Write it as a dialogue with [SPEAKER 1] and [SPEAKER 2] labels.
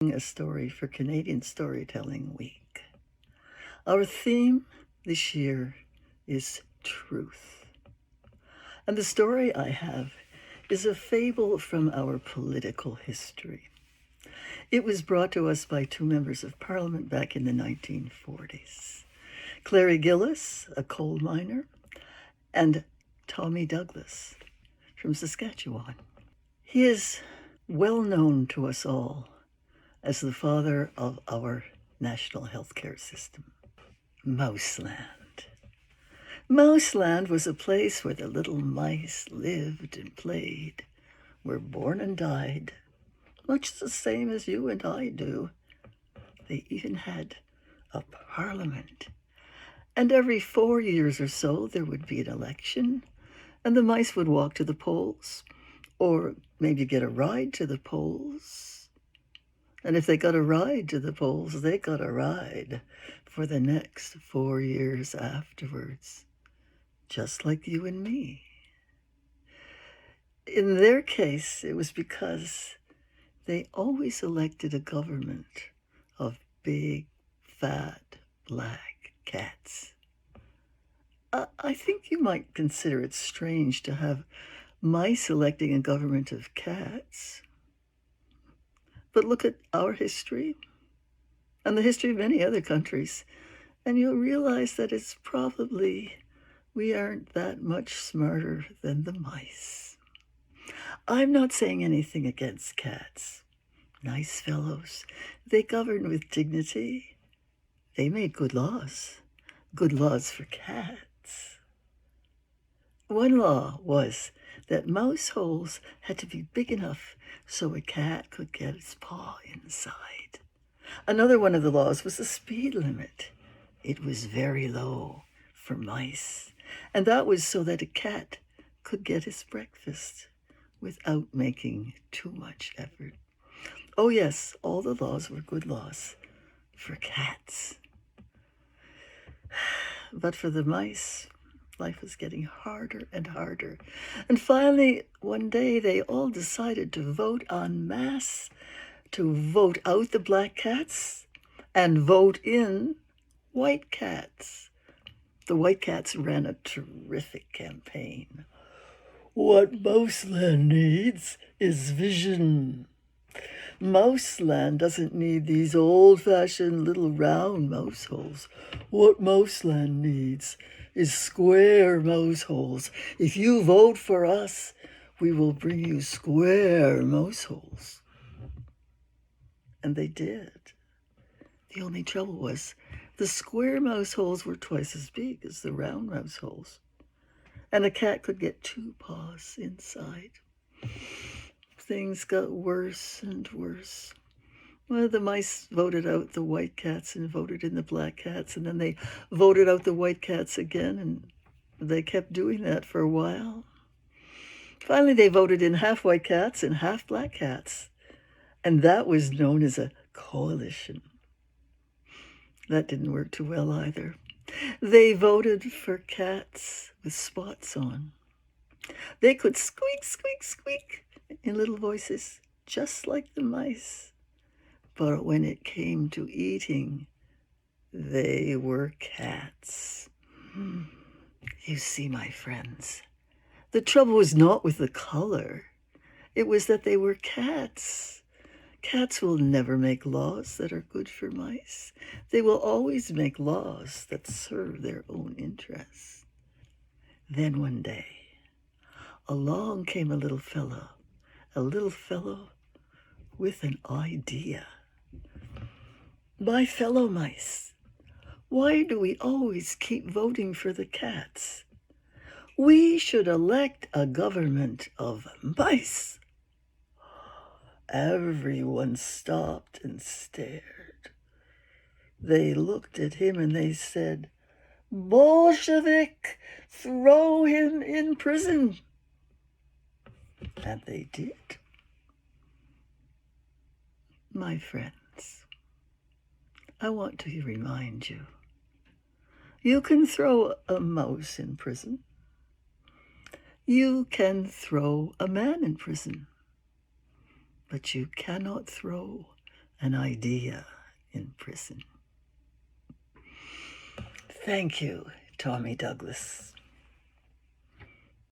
[SPEAKER 1] A story for Canadian Storytelling Week. Our theme this year is truth. And the story I have is a fable from our political history. It was brought to us by two members of Parliament back in the 1940s. Clarence Gillis, a coal miner, and Tommy Douglas from Saskatchewan. He is well known to us all as the father of our national healthcare system, Mouseland. Mouseland was a place where the little mice lived and played, were born and died, much the same as you and I do. They even had a parliament. And every 4 years or so, there would be an election, and the mice would walk to the polls, or maybe get a ride to the polls. And if they got a ride to the polls, they got a ride for the next 4 years afterwards, just like you and me. In their case, it was because they always elected a government of big, fat, black cats. I think you might consider it strange to have mice electing a government of cats. But look at our history and the history of many other countries, and you'll realize that it's probably we aren't that much smarter than the mice. I'm not saying anything against cats. Nice fellows. They governed with dignity. They made good laws for cats. One law was that mouse holes had to be big enough so a cat could get its paw inside. Another one of the laws was the speed limit. It was very low for mice, and that was so that a cat could get his breakfast without making too much effort. Oh yes, all the laws were good laws for cats. But for the mice, life was getting harder and harder. And finally, one day, they all decided to vote en masse, to vote out the black cats and vote in white cats. The white cats ran a terrific campaign. What Mouseland needs is vision. Mouseland doesn't need these old-fashioned little round mouse holes. What Mouseland needs is square mouse holes. If you vote for us, we will bring you square mouse holes. And they did. The only trouble was the square mouse holes were twice as big as the round mouse holes, and a cat could get 2 paws inside. Things got worse and worse. Well, the mice voted out the white cats and voted in the black cats, and then they voted out the white cats again, and they kept doing that for a while. Finally, they voted in half white cats and half black cats, and that was known as a coalition. That didn't work too well either. They voted for cats with spots on. They could squeak, squeak, squeak in little voices, just like the mice. But when it came to eating, they were cats. You see, my friends, the trouble was not with the color. It was that they were cats. Cats will never make laws that are good for mice. They will always make laws that serve their own interests. Then one day, along came a little fellow with an idea. My fellow mice, why do we always keep voting for the cats? We should elect a government of mice. Everyone stopped and stared. They looked at him and they said, "Bolshevik, throw him in prison." And they did. My friends, I want to remind you, you can throw a mouse in prison. You can throw a man in prison. But you cannot throw an idea in prison. Thank you, Tommy Douglas.